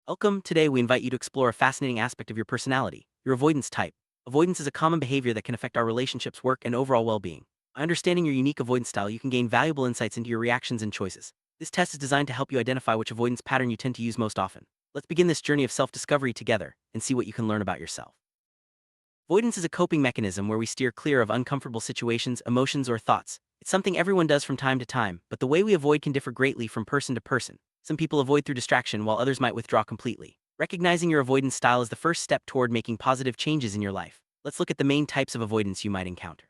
Welcome. Today, we invite you to explore a fascinating aspect of your personality, your avoidance type. Avoidance is a common behavior that can affect our relationships, work, and overall well being. By understanding your unique avoidance style, you can gain valuable insights into your reactions and choices. This test is designed to help you identify which avoidance pattern you tend to use most often. Let's begin this journey of self discovery together and see what you can learn about yourself. Avoidance is a coping mechanism where we steer clear of uncomfortable situations, emotions, or thoughts. It's something everyone does from time to time, but the way we avoid can differ greatly from person to person. Some people avoid through distraction, while others might withdraw completely. Recognizing your avoidance style is the first step toward making positive changes in your life. Let's look at the main types of avoidance you might encounter.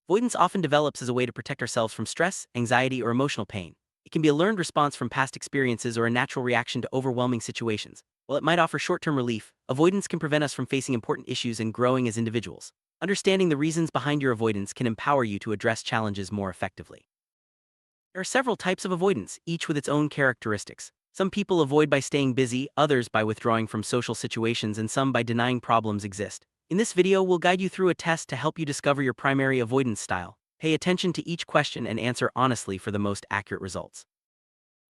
Avoidance often develops as a way to protect ourselves from stress, anxiety, or emotional pain. It can be a learned response from past experiences or a natural reaction to overwhelming situations. While it might offer short-term relief, avoidance can prevent us from facing important issues and growing as individuals. Understanding the reasons behind your avoidance can empower you to address challenges more effectively. There are several types of avoidance, each with its own characteristics. Some people avoid by staying busy, others by withdrawing from social situations, and some by denying problems exist. In this video, we'll guide you through a test to help you discover your primary avoidance style. Pay attention to each question and answer honestly for the most accurate results.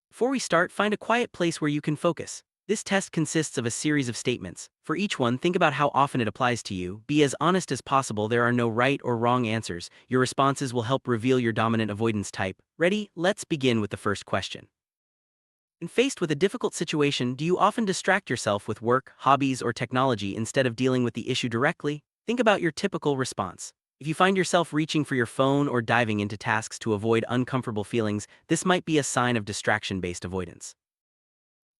Before we start, find a quiet place where you can focus. This test consists of a series of statements. For each one, think about how often it applies to you. Be as honest as possible. There are no right or wrong answers. Your responses will help reveal your dominant avoidance type. Ready? Let's begin with the first question. When faced with a difficult situation, do you often distract yourself with work, hobbies, or technology instead of dealing with the issue directly? Think about your typical response. If you find yourself reaching for your phone or diving into tasks to avoid uncomfortable feelings, this might be a sign of distraction-based avoidance.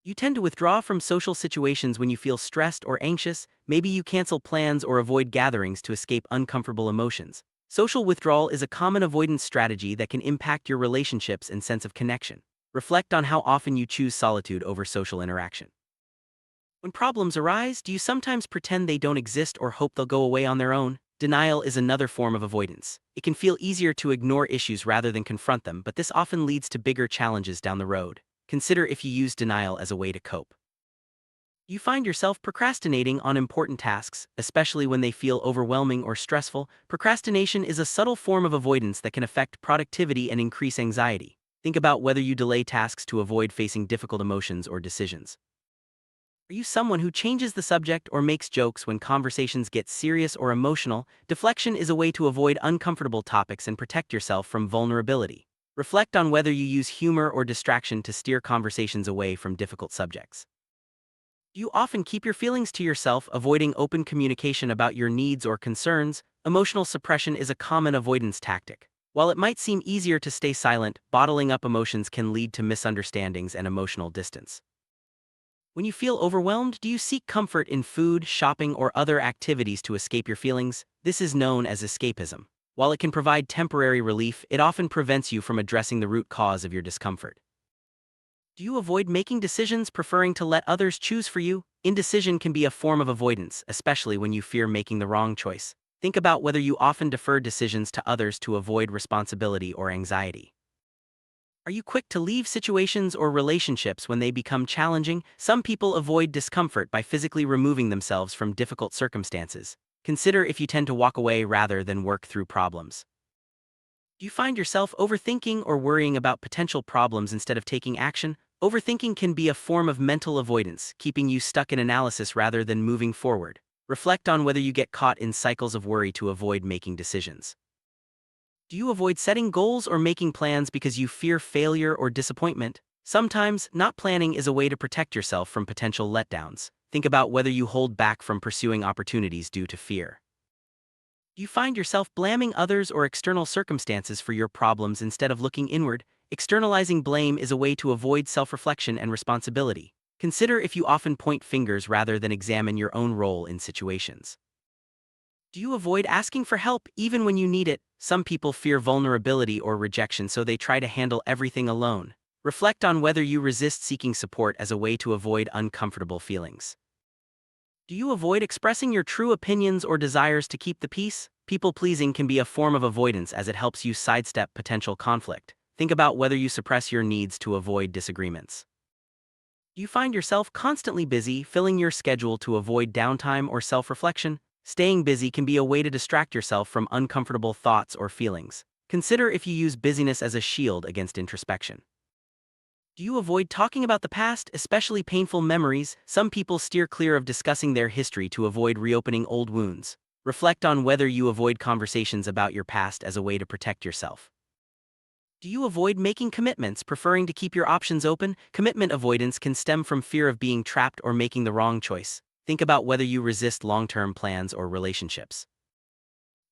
You tend to withdraw from social situations when you feel stressed or anxious. Maybe you cancel plans or avoid gatherings to escape uncomfortable emotions. Social withdrawal is a common avoidance strategy that can impact your relationships and sense of connection. Reflect on how often you choose solitude over social interaction. When problems arise, do you sometimes pretend they don't exist or hope they'll go away on their own? Denial is another form of avoidance. It can feel easier to ignore issues rather than confront them, but this often leads to bigger challenges down the road. Consider if you use denial as a way to cope. You find yourself procrastinating on important tasks, especially when they feel overwhelming or stressful. Procrastination is a subtle form of avoidance that can affect productivity and increase anxiety. Think about whether you delay tasks to avoid facing difficult emotions or decisions. Are you someone who changes the subject or makes jokes when conversations get serious or emotional? Deflection is a way to avoid uncomfortable topics and protect yourself from vulnerability. Reflect on whether you use humor or distraction to steer conversations away from difficult subjects. Do you often keep your feelings to yourself, avoiding open communication about your needs or concerns? Emotional suppression is a common avoidance tactic. While it might seem easier to stay silent, bottling up emotions can lead to misunderstandings and emotional distance. When you feel overwhelmed, do you seek comfort in food, shopping, or other activities to escape your feelings? This is known as escapism. While it can provide temporary relief, it often prevents you from addressing the root cause of your discomfort. Do you avoid making decisions, preferring to let others choose for you? Indecision can be a form of avoidance, especially when you fear making the wrong choice. Think about whether you often defer decisions to others to avoid responsibility or anxiety. Are you quick to leave situations or relationships when they become challenging? Some people avoid discomfort by physically removing themselves from difficult circumstances. Consider if you tend to walk away rather than work through problems. Do you find yourself overthinking or worrying about potential problems instead of taking action? Overthinking can be a form of mental avoidance, keeping you stuck in analysis rather than moving forward. Reflect on whether you get caught in cycles of worry to avoid making decisions. Do you avoid setting goals or making plans because you fear failure or disappointment? Sometimes, not planning is a way to protect yourself from potential letdowns. Think about whether you hold back from pursuing opportunities due to fear. Do you find yourself blaming others or external circumstances for your problems instead of looking inward? Externalizing blame is a way to avoid self-reflection and responsibility. Consider if you often point fingers rather than examine your own role in situations. Do you avoid asking for help even when you need it? Some people fear vulnerability or rejection, so they try to handle everything alone. Reflect on whether you resist seeking support as a way to avoid uncomfortable feelings. Do you avoid expressing your true opinions or desires to keep the peace? People-pleasing can be a form of avoidance as it helps you sidestep potential conflict. Think about whether you suppress your needs to avoid disagreements. Do you find yourself constantly busy, filling your schedule to avoid downtime or self-reflection? Staying busy can be a way to distract yourself from uncomfortable thoughts or feelings. Consider if you use busyness as a shield against introspection. Do you avoid talking about the past, especially painful memories? Some people steer clear of discussing their history to avoid reopening old wounds. Reflect on whether you avoid conversations about your past as a way to protect yourself. Do you avoid making commitments, preferring to keep your options open? Commitment avoidance can stem from fear of being trapped or making the wrong choice. Think about whether you resist long-term plans or relationships.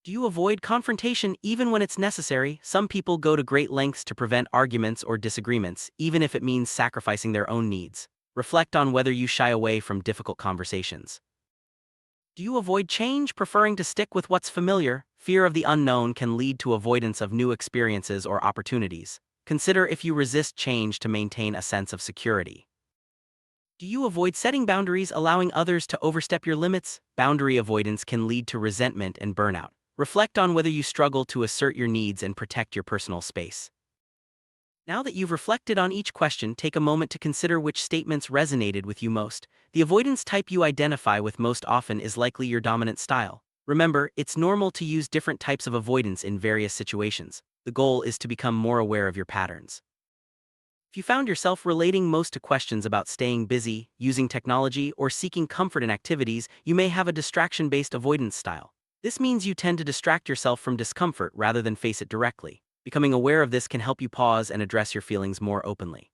Do you avoid confrontation even when it's necessary? Some people go to great lengths to prevent arguments or disagreements, even if it means sacrificing their own needs. Reflect on whether you shy away from difficult conversations. Do you avoid change, preferring to stick with what's familiar? Fear of the unknown can lead to avoidance of new experiences or opportunities. Consider if you resist change to maintain a sense of security. Do you avoid setting boundaries, allowing others to overstep your limits? Boundary avoidance can lead to resentment and burnout. Reflect on whether you struggle to assert your needs and protect your personal space. Now that you've reflected on each question, take a moment to consider which statements resonated with you most. The avoidance type you identify with most often is likely your dominant style. Remember, it's normal to use different types of avoidance in various situations. The goal is to become more aware of your patterns. If you found yourself relating most to questions about staying busy, using technology, or seeking comfort in activities, you may have a distraction-based avoidance style. This means you tend to distract yourself from discomfort rather than face it directly. Becoming aware of this can help you pause and address your feelings more openly.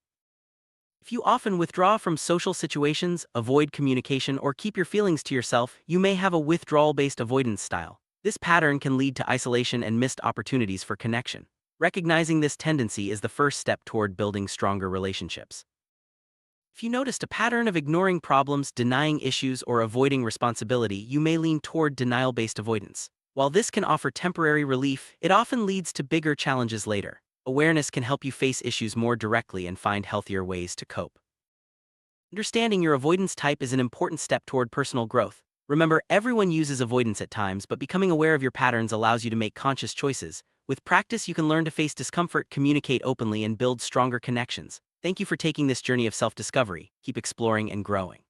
If you often withdraw from social situations, avoid communication, or keep your feelings to yourself, you may have a withdrawal-based avoidance style. This pattern can lead to isolation and missed opportunities for connection. Recognizing this tendency is the first step toward building stronger relationships. If you noticed a pattern of ignoring problems, denying issues, or avoiding responsibility, you may lean toward denial-based avoidance. While this can offer temporary relief, it often leads to bigger challenges later. Awareness can help you face issues more directly and find healthier ways to cope. Understanding your avoidance type is an important step toward personal growth. Remember, everyone uses avoidance at times, but becoming aware of your patterns allows you to make conscious choices. With practice, you can learn to face discomfort, communicate openly, and build stronger connections. Thank you for taking this journey of self-discovery. Keep exploring and growing.